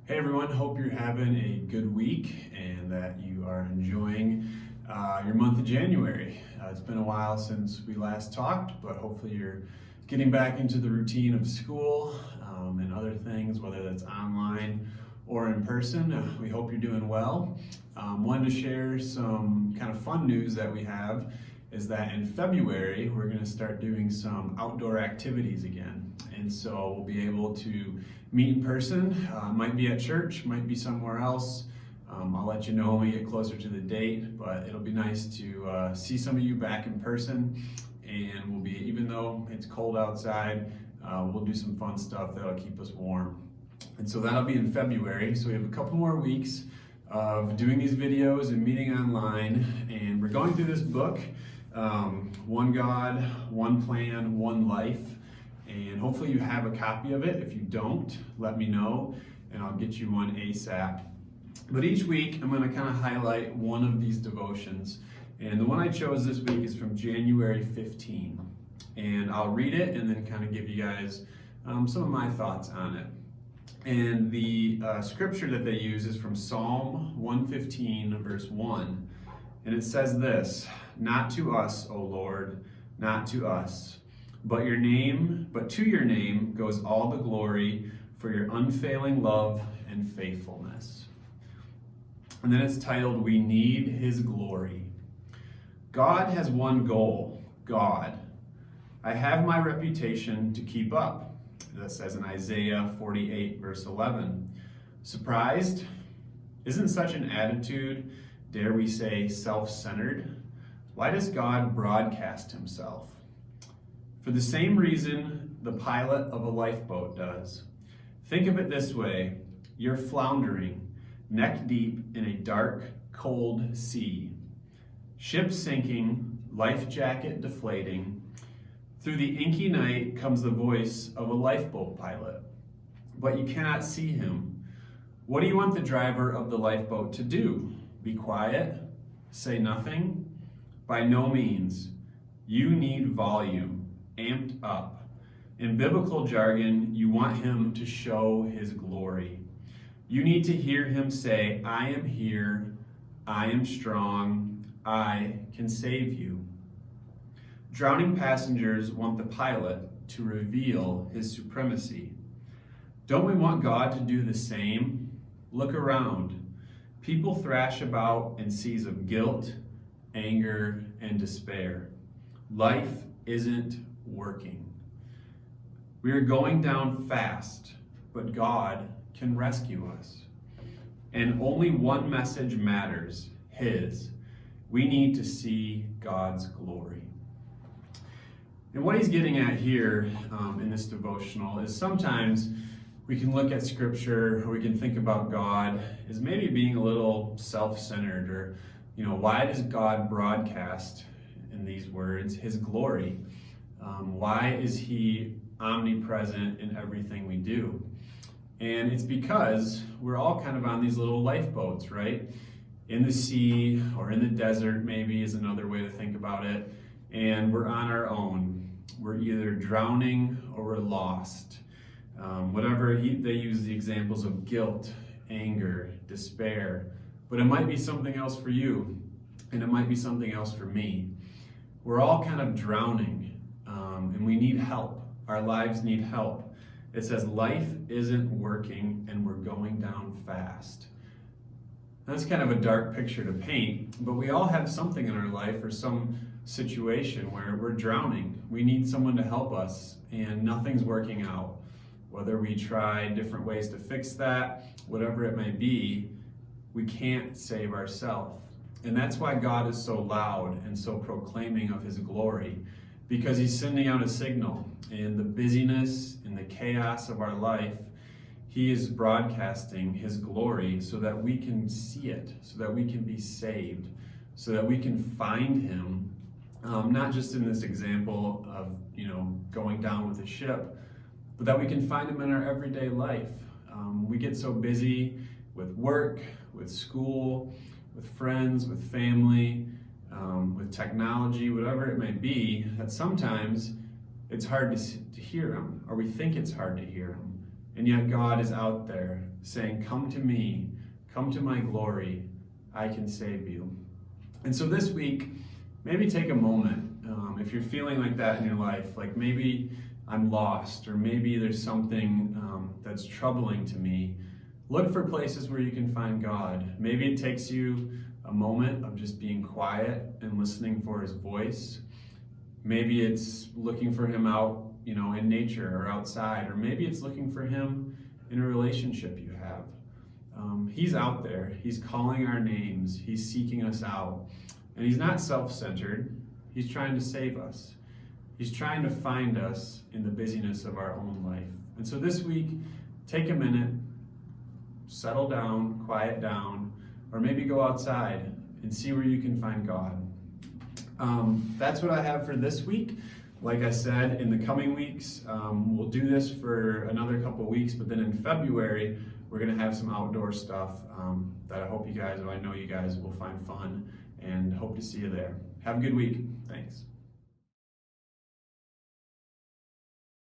Hey everyone, hope you're having a good week and that you are enjoying your month of January. It's been a while since we last talked, but hopefully you're getting back into the routine of school and other things, whether that's online or in person. We hope you're doing well. Wanted to share some kind of fun news that we have is that in February, we're going to start doing some outdoor activities again. And so we'll be able to meet in person, might be at church, might be somewhere else. I'll let you know when we get closer to the date, but it'll be nice to see some of you back in person. And we'll be, even though it's cold outside, we'll do some fun stuff that'll keep us warm. And so that'll be in February. So we have a couple more weeks of doing these videos and meeting online. And we're going through this book, One God, One Plan, One Life. And hopefully you have a copy of it. If you don't, let me know and I'll get you one ASAP. But each week I'm going to kind of highlight one of these devotions. And the one I chose this week is from January 15. And I'll read it and then kind of give you guys some of my thoughts on it. And the scripture that they use is from Psalm 115, verse 1. And it says this, "Not to us, O Lord, not to us, but to your name goes all the glory for your unfailing love and faithfulness." And then it's titled, "We Need His Glory." God has one goal, God. I have my reputation to keep up. That says in Isaiah 48, verse 11. Surprised? Isn't such an attitude, dare we say, self-centered? Why does God broadcast himself? For the same reason the pilot of a lifeboat does. Think of it this way. You're floundering, neck deep in a dark, cold sea. Ship sinking, life jacket deflating. Through the inky night comes the voice of a lifeboat pilot, but you cannot see him. What do you want the driver of the lifeboat to do? Be quiet? Say nothing? By no means. You need volume, amped up. In biblical jargon, you want him to show his glory. You need to hear him say, "I am here, I am strong, I can save you." Drowning passengers want the pilot to reveal his supremacy. Don't we want God to do the same? Look around. People thrash about in seas of guilt, anger, and despair. Life isn't working. We are going down fast, but God can rescue us. And only one message matters, His. We need to see God's glory. And what he's getting at here in this devotional is sometimes we can look at scripture or we can think about God as maybe being a little self-centered or, why does God broadcast, in these words, his glory? Why is he omnipresent in everything we do? And it's because we're all kind of on these little lifeboats, right? In the sea or in the desert maybe is another way to think about it. And we're on our own. We're either drowning or we're lost. They use the examples of guilt, anger, despair, but it might be something else for you, and it might be something else for me. We're all kind of drowning, and we need help. Our lives need help. It says life isn't working, and we're going down fast. That's kind of a dark picture to paint, but we all have something in our life or some situation where we're drowning. We need someone to help us and nothing's working out. Whether we try different ways to fix that, whatever it may be, we can't save ourselves. And that's why God is so loud and so proclaiming of his glory, because he's sending out a signal. In the busyness, in the chaos of our life, he is broadcasting his glory so that we can see it, so that we can be saved, so that we can find him, not just in this example of, going down with a ship, but that we can find him in our everyday life. We get so busy with work, with school, with friends, with family, with technology, whatever it may be, that sometimes it's hard to hear him, or we think it's hard to hear him. And yet God is out there saying, come to me, come to my glory, I can save you. And so this week, maybe take a moment. If you're feeling like that in your life, like maybe I'm lost, or maybe there's something that's troubling to me, look for places where you can find God. Maybe it takes you a moment of just being quiet and listening for his voice. Maybe it's looking for him out, in nature or outside, or maybe it's looking for him in a relationship you have. He's out there. He's calling our names. He's seeking us out. And he's not self-centered. He's trying to save us. He's trying to find us in the busyness of our own life. And so this week, take a minute, settle down, quiet down, or maybe go outside and see where you can find God. That's what I have for this week. Like I said, in the coming weeks, we'll do this for another couple weeks, but then in February, we're going to have some outdoor stuff that I hope you guys, or I know you guys will find fun, and hope to see you there. Have a good week. Thanks.